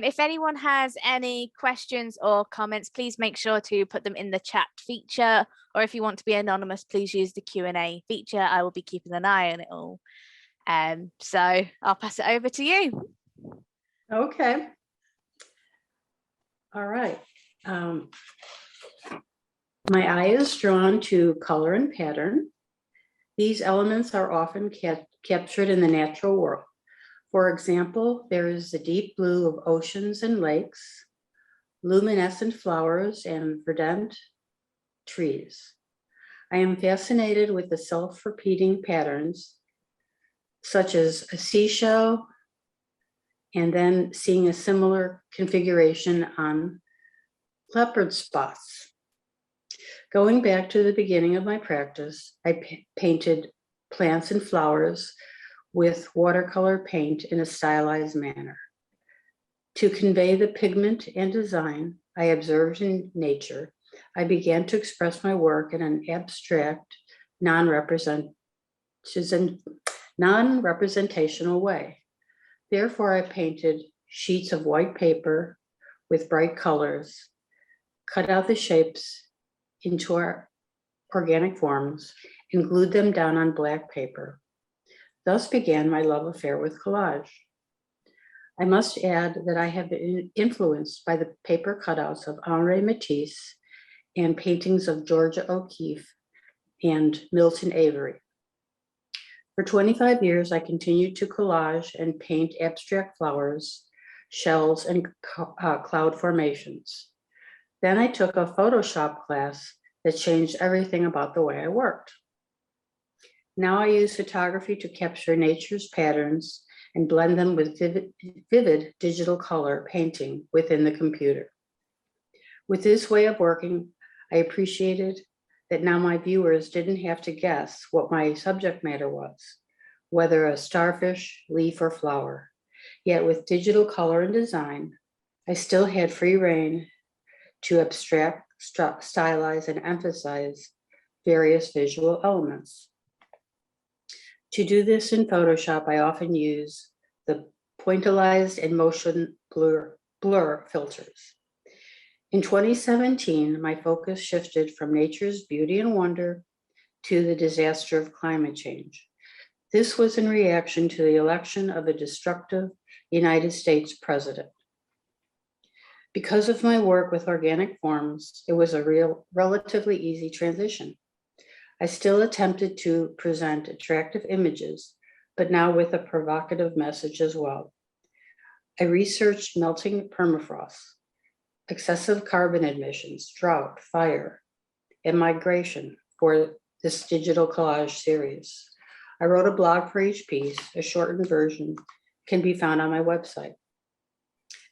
If anyone has any questions or comments, please make sure to put them in the chat feature, or if you want to be anonymous, please use the Q&A feature. I will be keeping an eye on it all. So I'll pass it over to you. Okay. All right. My eye is drawn to color and pattern. These elements are often captured in the natural world. For example, there is the deep blue of oceans and lakes, luminescent flowers, and verdant trees. I am fascinated with the self-repeating patterns, such as a seashell, and then seeing a similar configuration on leopard spots. Going back to the beginning of my practice, I painted plants and flowers with watercolor paint in a stylized manner. To convey the pigment and design I observed in nature, I began to express my work in an abstract, non-representational way. Therefore, I painted sheets of white paper with bright colors, cut out the shapes into our organic forms, and glued them down on black paper. Thus began my love affair with collage. I must add that I have been influenced by the paper cutouts of Henri Matisse and paintings of Georgia O'Keeffe and Milton Avery. For 25 years, I continued to collage and paint abstract flowers, shells, and cloud formations. Then I took a Photoshop class that changed everything about the way I worked. Now I use photography to capture nature's patterns and blend them with vivid digital color painting within the computer. With this way of working, I appreciated that now my viewers didn't have to guess what my subject matter was, whether a starfish, leaf, or flower. Yet with digital color and design, I still had free rein to abstract, stylize, and emphasize various visual elements. To do this in Photoshop, I often use the pointillized and motion blur filters. In 2017, my focus shifted from nature's beauty and wonder to the disaster of climate change. This was in reaction to the election of a destructive United States president. Because of my work with organic forms, it was a relatively easy transition. I still attempted to present attractive images, but now with a provocative message as well. I researched melting permafrost, excessive carbon emissions, drought, fire, and migration for this digital collage series. I wrote a blog for each piece. A shortened version can be found on my website.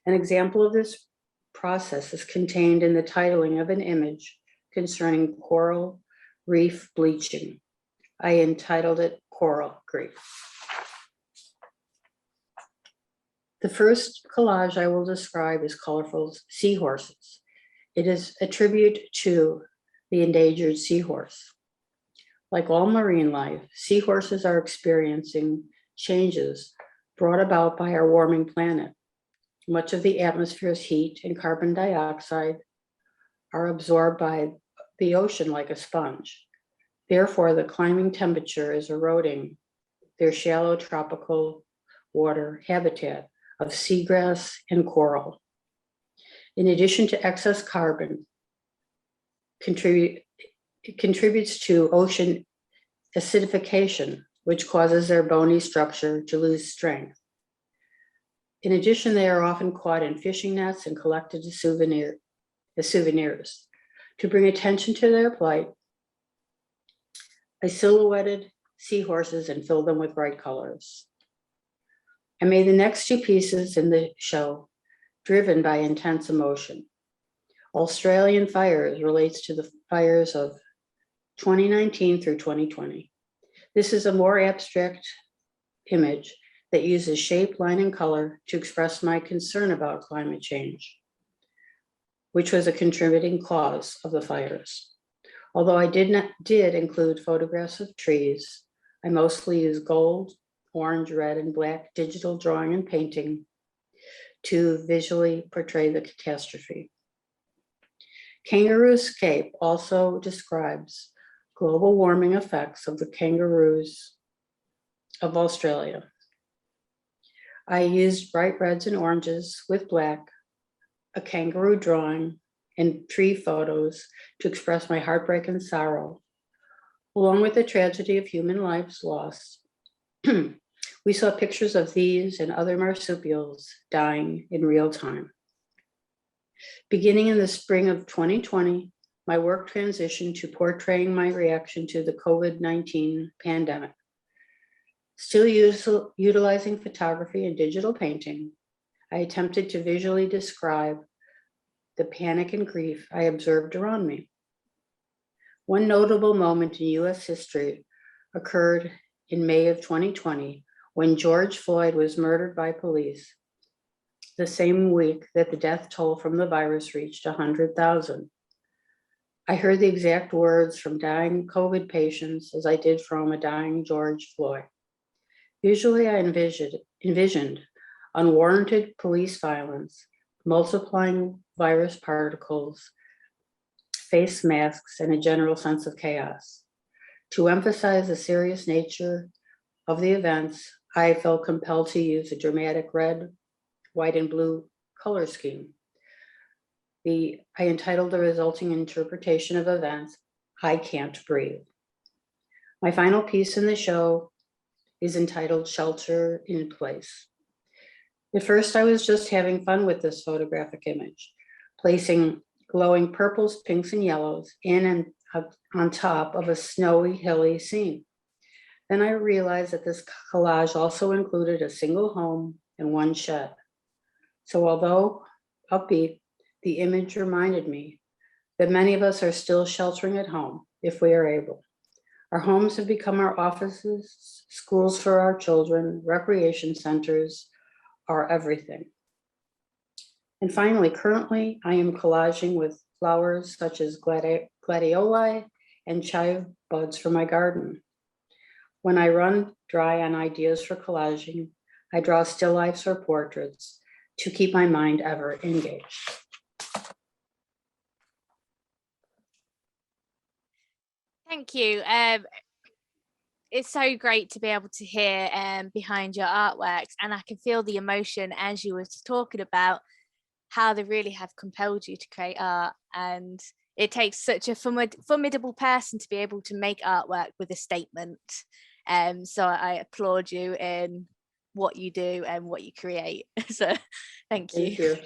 An example of this process is contained in the titling of an image concerning coral reef bleaching. I entitled it Coral Reef. The first collage I will describe is colorful seahorses. It is a tribute to the endangered seahorse. Like all marine life, seahorses are experiencing changes brought about by our warming planet. Much of the atmosphere's heat and carbon dioxide are absorbed by the ocean like a sponge. Therefore, the climbing temperature is eroding their shallow tropical water habitat of seagrass and coral. In addition to excess carbon, it contributes to ocean acidification, which causes their bony structure to lose strength. In addition, they are often caught in fishing nets and collected as souvenirs. To bring attention to their plight, I silhouetted seahorses and filled them with bright colors. I made the next two pieces in the show driven by intense emotion. Australian Fires relates to the fires of 2019 through 2020. This is a more abstract image that uses shape, line, and color to express my concern about climate change, which was a contributing cause of the fires. Although I did include photographs of trees, I mostly used gold, orange, red, and black digital drawing and painting to visually portray the catastrophe. Kangaroo Escape also describes global warming effects of the kangaroos of Australia. I used bright reds and oranges with black, a kangaroo drawing, and tree photos to express my heartbreak and sorrow, along with the tragedy of human lives lost. We saw pictures of these and other marsupials dying in real time. Beginning in the spring of 2020, my work transitioned to portraying my reaction to the COVID-19 pandemic. Still utilizing photography and digital painting, I attempted to visually describe the panic and grief I observed around me. One notable moment in US history occurred in May of 2020 when George Floyd was murdered by police, the same week that the death toll from the virus reached 100,000. I heard the exact words from dying COVID patients as I did from a dying George Floyd. Visually, I envisioned unwarranted police violence, multiplying virus particles, face masks, and a general sense of chaos. To emphasize the serious nature of the events, I felt compelled to use a dramatic red, white, and blue color scheme. I entitled the resulting interpretation of events, "I Can't Breathe." My final piece in the show is entitled "Shelter in Place." At first, I was just having fun with this photographic image, placing glowing purples, pinks, and yellows in and on top of a snowy, hilly scene. Then I realized that this collage also included a single home and one shed. So although upbeat, the image reminded me that many of us are still sheltering at home if we are able. Our homes have become our offices, schools for our children, recreation centers, our everything. And finally, currently, I am collaging with flowers such as gladioli and chive buds for my garden. When I run dry on ideas for collaging, I draw still lifes or portraits to keep my mind ever engaged. Thank you. It's so great to be able to hear behind your artworks, and I can feel the emotion as you were talking about how they really have compelled you to create art. And it takes such a formidable person to be able to make artwork with a statement. So I applaud you in what you do and what you create. So thank you.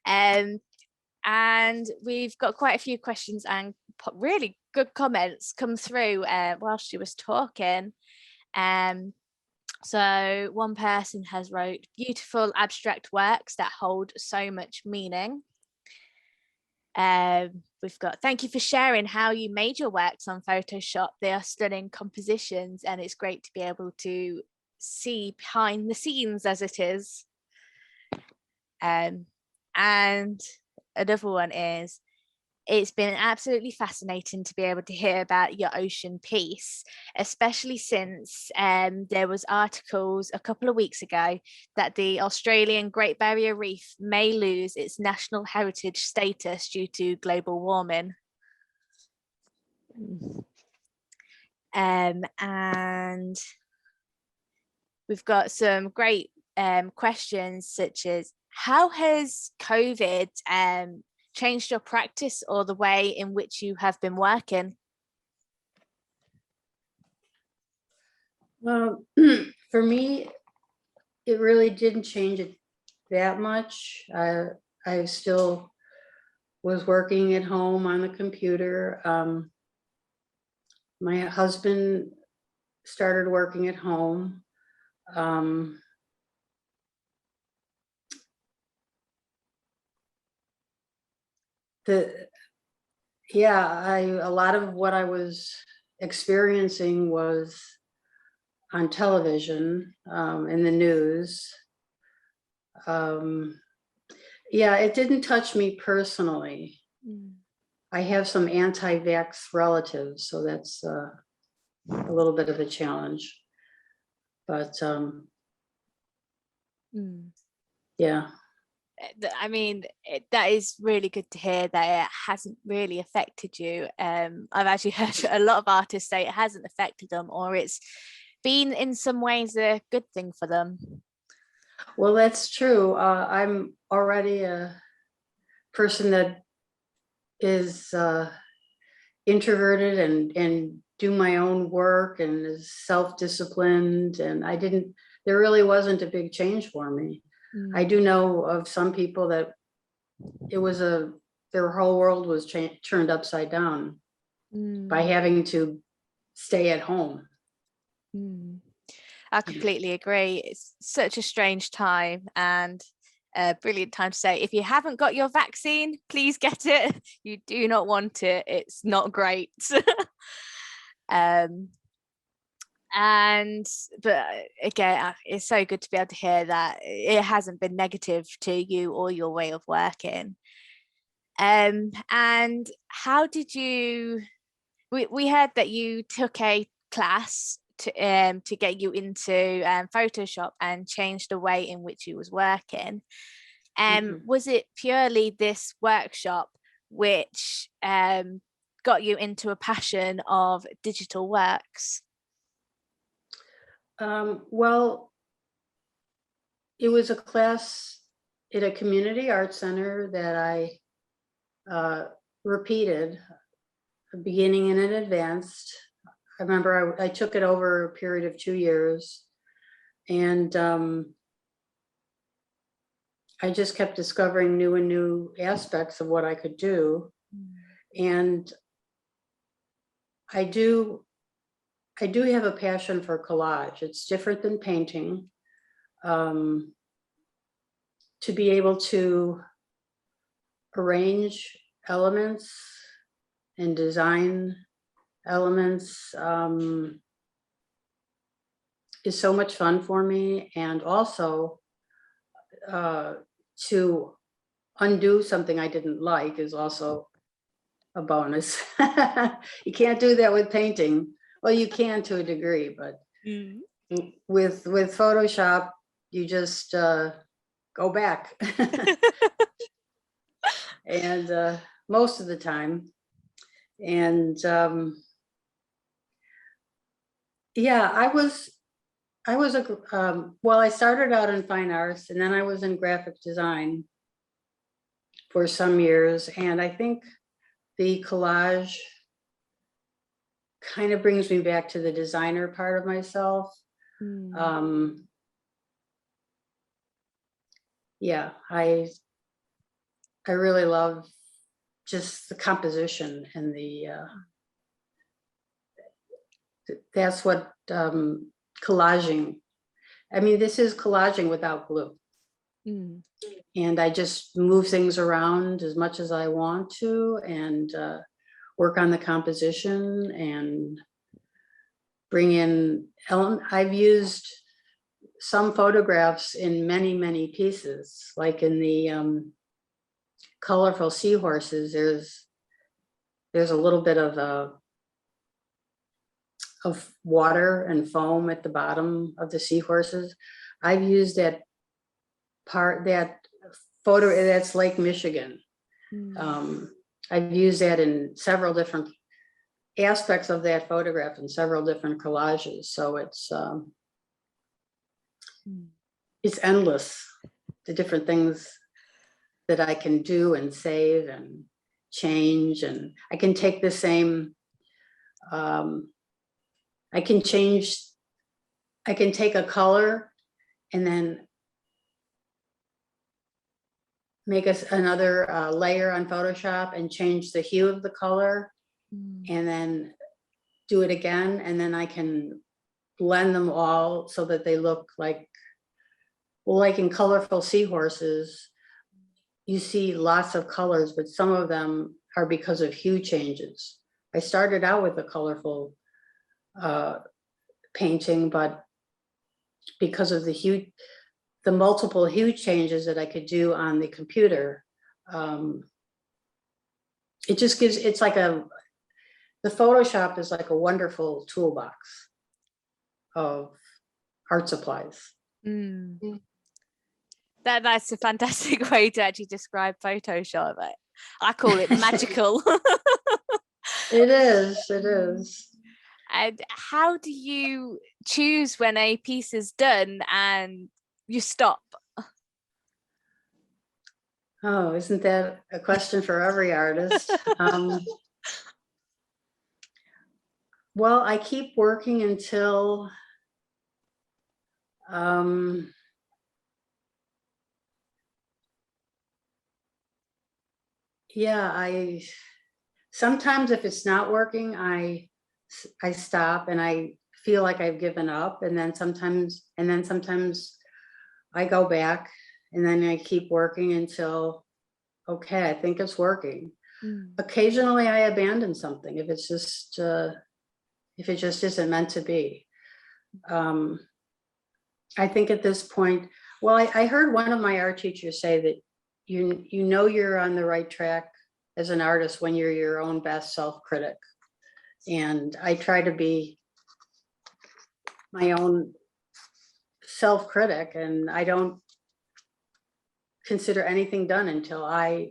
And we've got quite a few questions and really good comments come through whilst she was talking. So one person has wrote, "Beautiful abstract works that hold so much meaning." We've got, "Thank you for sharing how you made your works on Photoshop. They are stunning compositions and it's great to be able to see behind the scenes as it is." And another one is, "It's been absolutely fascinating to be able to hear about your ocean piece, especially since there was articles a couple of weeks ago that the Australian Great Barrier Reef may lose its national heritage status due to global warming." And we've got some great questions such as, "How has COVID changed your practice or the way in which you have been working?" Well, for me, it really didn't change it that much. I still was working at home on the computer. My husband started working at home. A lot of what I was experiencing was on television, in the news. It didn't touch me personally. I have some anti-vax relatives, so that's a little bit of a challenge. But Yeah. I mean, that is really good to hear that it hasn't really affected you. I've actually heard a lot of artists say it hasn't affected them, or it's been in some ways a good thing for them. Well, that's true. I'm already a person that is introverted and do my own work and is self-disciplined, and there really wasn't a big change for me. I do know of some people that their whole world was turned upside down by having to stay at home. I completely agree. It's such a strange time, and a brilliant time to say, if you haven't got your vaccine, please get it. You do not want it. It's not great. But again, it's so good to be able to hear that it hasn't been negative to you or your way of working. And how did you, we heard that you took a class to get you into Photoshop and change the way in which you was working. Was it purely this workshop which got you into a passion of digital works? Well, it was a class at a community art center that I repeated, beginning and an advanced. I remember I took it over a period of 2 years, and I just kept discovering new and new aspects of what I could do. And I do have a passion for collage. It's different than painting. To be able to arrange elements and design elements is so much fun for me. And also to undo something I didn't like is also a bonus. You can't do that with painting. Well, you can to a degree, but with Photoshop, you just go back. And most of the time. And yeah, I started out in fine arts, and then I was in graphic design for some years. And I think the collage kind of brings me back to the designer part of myself. Yeah, I really love just the composition and that's what collaging. I mean, this is collaging without glue. And I just move things around as much as I want to, and work on the composition and bring in I've used some photographs in many, many pieces, like in the colorful seahorses. There's a little bit of water and foam at the bottom of the seahorses. I've used that photo, that's Lake Michigan. I've used that in several different aspects of that photograph in several different collages. So it's endless, the different things that I can do and save and change. And I can take the same, I can take a color and then make another layer on Photoshop and change the hue of the color, and then do it again. And then I can blend them all so that they look like, well, like in colorful seahorses, you see lots of colors, but some of them are because of hue changes. I started out with a colorful painting, but because of the multiple hue changes that I could do on the computer, it just gives, the Photoshop is like a wonderful toolbox of art supplies. That's a fantastic way to actually describe Photoshop. I call it magical. It is. And how do you choose when a piece is done and you stop? Oh, isn't that a question for every artist? Well, I keep working until yeah, sometimes if it's not working, I stop and I feel like I've given up, and then sometimes I go back and then I keep working until, okay, I think it's working. Occasionally I abandon something if it just isn't meant to be. I think at this point, well, I heard one of my art teachers say that you know you're on the right track as an artist when you're your own best self-critic. And I try to be my own self-critic, and I don't consider anything done until I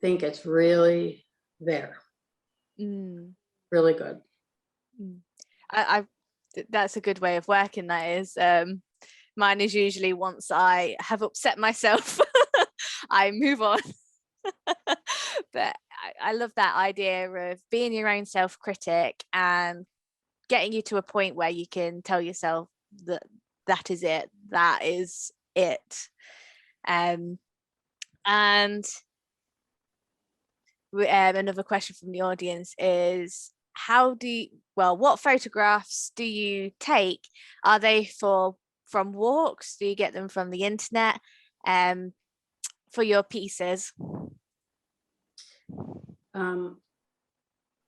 think it's really there. Really good. I that's a good way of working, that is. Mine is usually once I have upset myself, I move on. But I love that idea of being your own self-critic and getting you to a point where you can tell yourself that is it. And another question from the audience is, what photographs do you take? Are they from walks? Do you get them from the internet for your pieces?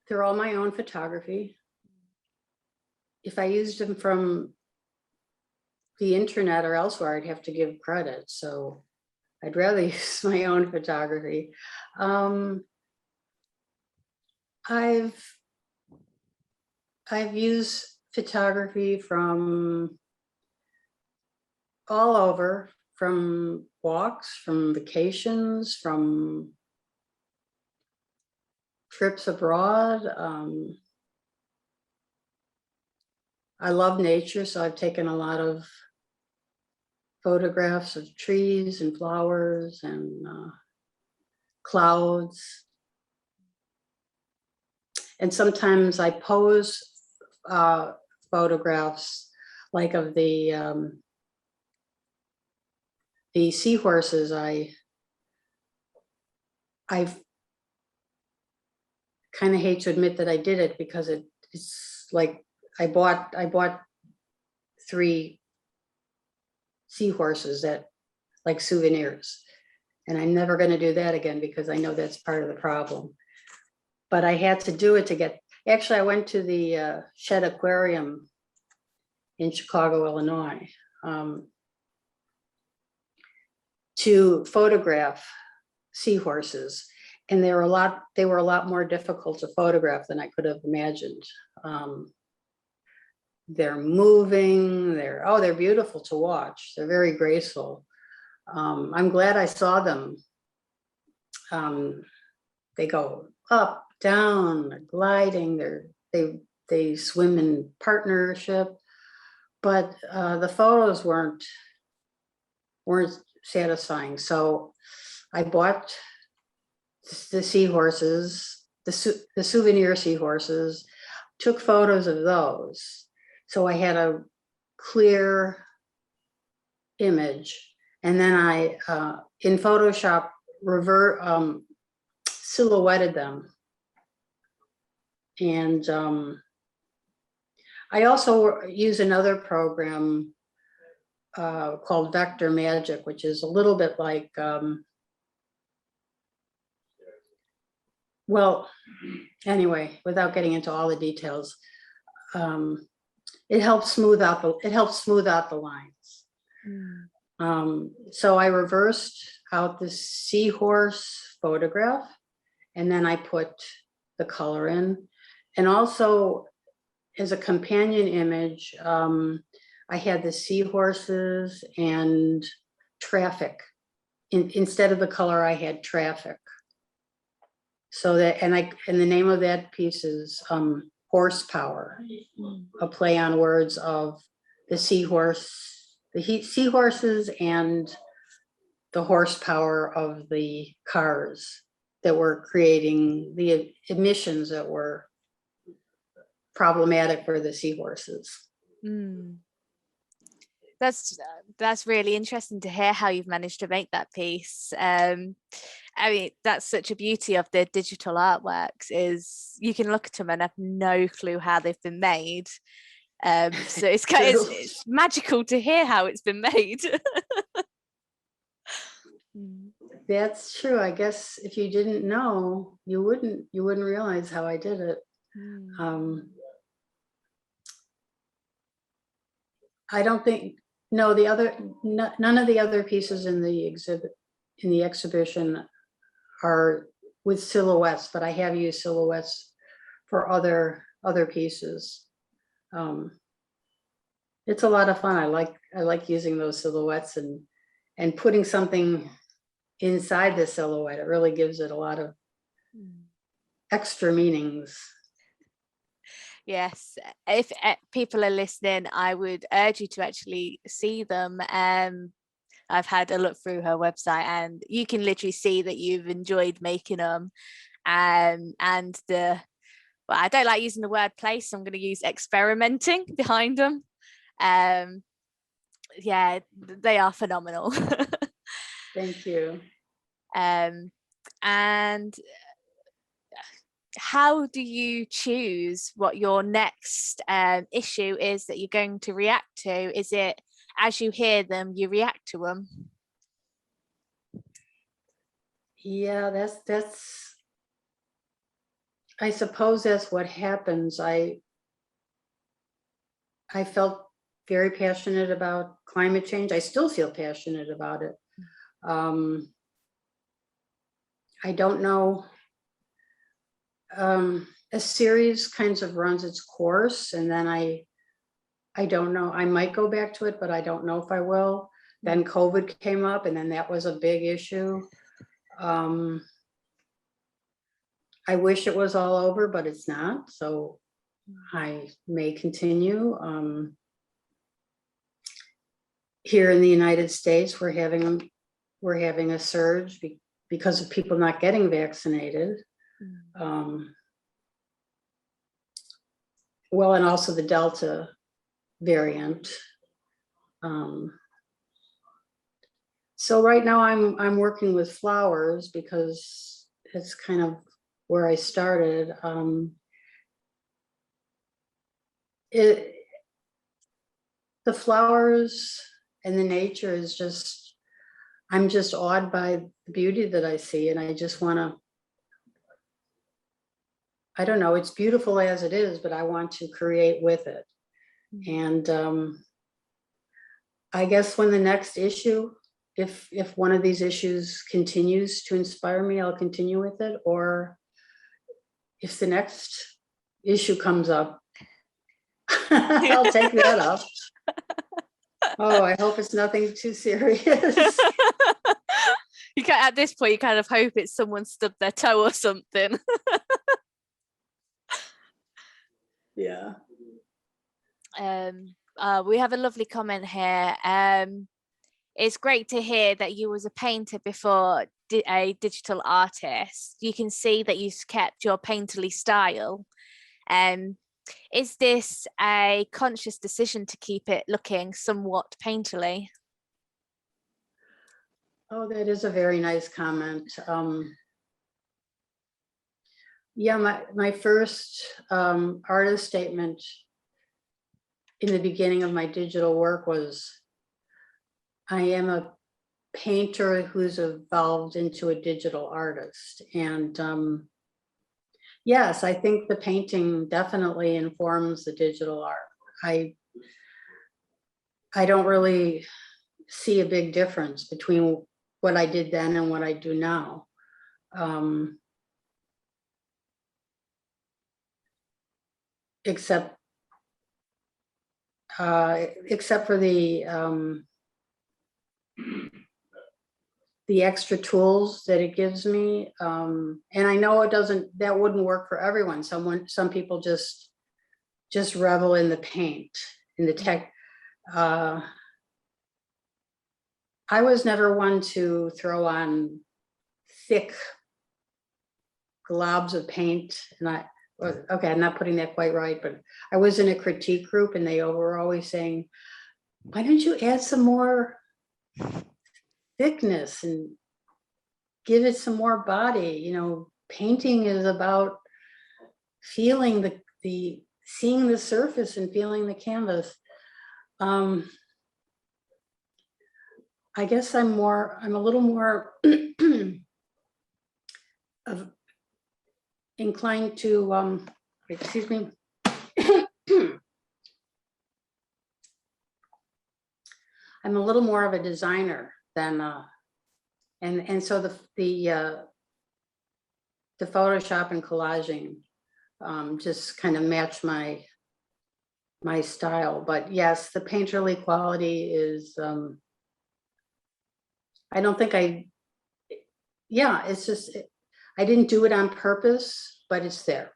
They're all my own photography. If I used them from the internet or elsewhere, I'd have to give credit. So I'd rather use my own photography. I've used photography from all over, from walks, from vacations, from trips abroad. I love nature, so I've taken a lot of photographs of trees and flowers and clouds. And sometimes I pose photographs, like of the seahorses. I kind of hate to admit that I did it, because it's like I bought 3 seahorses that, like, souvenirs, and I'm never going to do that again, because I know that's part of the problem. But I had to do it to get, actually I went to the Shed Aquarium in Chicago, Illinois, to photograph seahorses, and they were a lot more difficult to photograph than I could have imagined. They're moving, they're beautiful to watch. They're very graceful. I'm glad I saw them. They go up, down, they're gliding, they swim in partnership, but the photos weren't satisfying. So I bought the seahorses, the souvenir seahorses, took photos of those. So I had a clear image, and then I, in Photoshop, silhouetted them. And I also use another program called Vector Magic, which is a little bit like, well, anyway, without getting into all the details, it helps smooth out the lines. So I reversed out the seahorse photograph, and then I put the color in. And also, as a companion image, I had the seahorses and traffic. Instead of the color, I had traffic. So that, and the name of that piece is horsepower, a play on words of the seahorse, seahorses and the horsepower of the cars that were creating the emissions that were problematic for the seahorses. That's really interesting to hear how you've managed to make that piece. I mean, that's such a beauty of the digital artworks, is you can look at them and have no clue how they've been made. So it's magical to hear how it's been made. That's true. I guess if you didn't know, you wouldn't realize how I did it. I don't think, no, none of the other pieces in the exhibition are with silhouettes, but I have used silhouettes for other pieces. It's a lot of fun. I like using those silhouettes and putting something inside the silhouette. It really gives it a lot of extra meanings. Yes, if people are listening, I would urge you to actually see them. I've had a look through her website, and you can literally see that you've enjoyed making them. And well, I don't like using the word play, so I'm going to use experimenting behind them. Yeah, they are phenomenal. Thank you. And how do you choose what your next issue is that you're going to react to? Is it as you hear them, you react to them? Yeah, that's I suppose that's what happens. I felt very passionate about climate change. I still feel passionate about it. I don't know. A series kinds of runs its course, and then I don't know. I might go back to it, but I don't know if I will. Then COVID came up, and then that was a big issue. I wish it was all over, but it's not. So I may continue. Here in the United States, we're having a surge because of people not getting vaccinated. Well, and also the Delta variant. So right now I'm working with flowers because it's kind of where I started. The flowers and the nature is just, I'm just awed by the beauty that I see, and I just want to, I don't know, it's beautiful as it is, but I want to create with it. And I guess when the next issue, if one of these issues continues to inspire me, I'll continue with it. Or if the next issue comes up, I'll take that up. Oh, I hope it's nothing too serious. You can, at this point, you kind of hope it's someone stubbed their toe or something. Yeah. We have a lovely comment here. It's great to hear that you was a painter before a digital artist. You can see that you've kept your painterly style. Is this a conscious decision to keep it looking somewhat painterly? Oh, that is a very nice comment. Yeah, my first artist statement in the beginning of my digital work was, I am a painter who's evolved into a digital artist. And yes, I think the painting definitely informs the digital art. I don't really see a big difference between what I did then and what I do now. Except for the the extra tools that it gives me. And I know that wouldn't work for everyone. Some people just revel in the paint, in the tech. I was never one to throw on thick globs of paint. And okay, I'm not putting that quite right, but I was in a critique group and they were always saying, why don't you add some more thickness and give it some more body? Painting is about feeling seeing the surface and feeling the canvas. I guess I'm a little more inclined to, excuse me. I'm a little more of a designer than, and so the Photoshop and collaging just kind of match my style. But yes, the painterly quality is, I don't think it's just, I didn't do it on purpose, but it's there.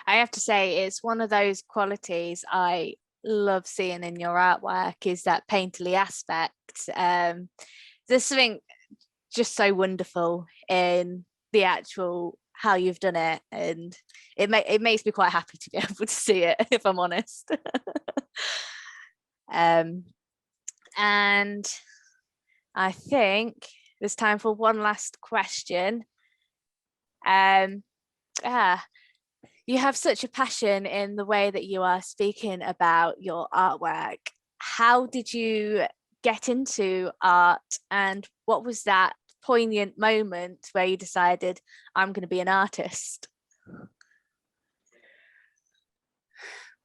I have to say, it's one of those qualities I love seeing in your artwork, is that painterly aspect. There's something just so wonderful in the actual how you've done it, and it makes me quite happy to be able to see it, if I'm honest. And I think there's time for one last question. You have such a passion in the way that you are speaking about your artwork. How did you get into art, and what was that poignant moment where you decided, I'm going to be an artist?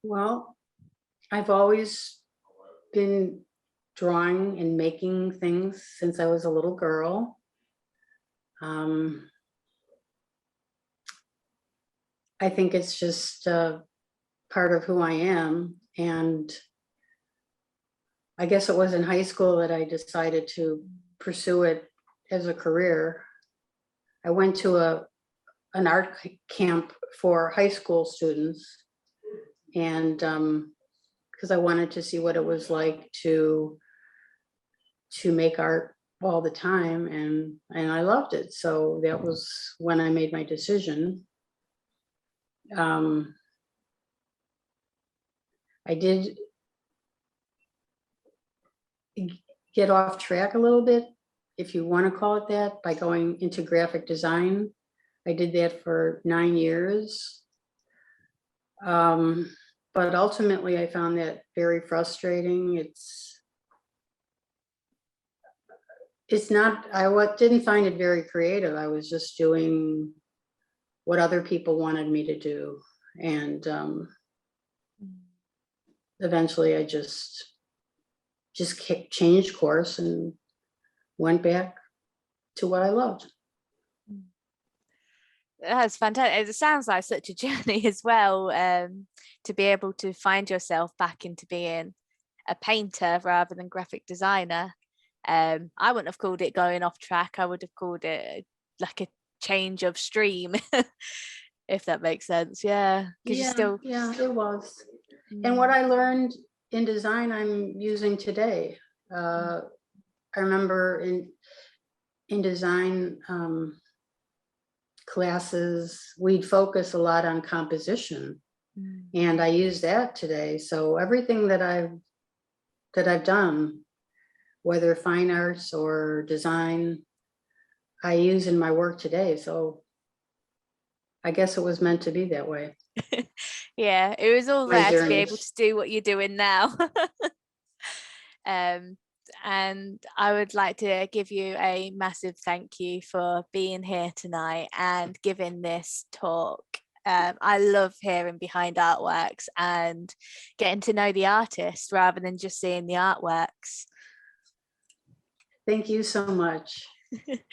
Well, I've always been drawing and making things since I was a little girl. I think it's just part of who I am. And I guess it was in high school that I decided to pursue it as a career. I went to an art camp for high school students, and because I wanted to see what it was like to make art all the time, and I loved it. So that was when I made my decision. I did get off track a little bit, if you want to call it that, by going into graphic design. I did that for 9 years. But ultimately I found that very frustrating. It's not, didn't find it very creative. I was just doing what other people wanted me to do. And eventually I just changed course and went back to what I loved. That's fantastic. It sounds like such a journey as well, to be able to find yourself back into being a painter rather than graphic designer. I wouldn't have called it going off track. I would have called it like a change of stream, if that makes sense. Yeah, it was. And what I learned in design, I'm using today. I remember in design classes, we'd focus a lot on composition, and I use that today. So everything that I've done, whether fine arts or design, I use in my work today. So I guess it was meant to be that way. Yeah, it was all there to be able to do what you're doing now. And I would like to give you a massive thank you for being here tonight and giving this talk. I love hearing behind artworks and getting to know the artist rather than just seeing the artworks. Thank you so much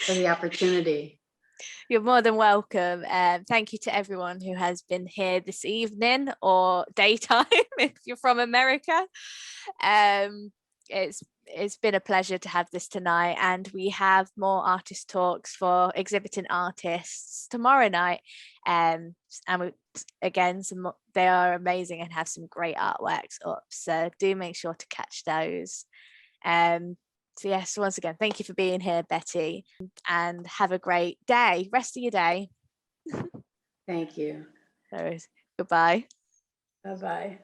for the opportunity. You're more than welcome. Thank you to everyone who has been here this evening or daytime if you're from America. it's been a pleasure to have this tonight, and we have more artist talks for exhibiting artists tomorrow night. And again, they are amazing and have some great artworks up, so do make sure to catch those. So yes, once again, thank you for being here, Betty, and have a great day, rest of your day. Thank you. Goodbye. Bye-bye.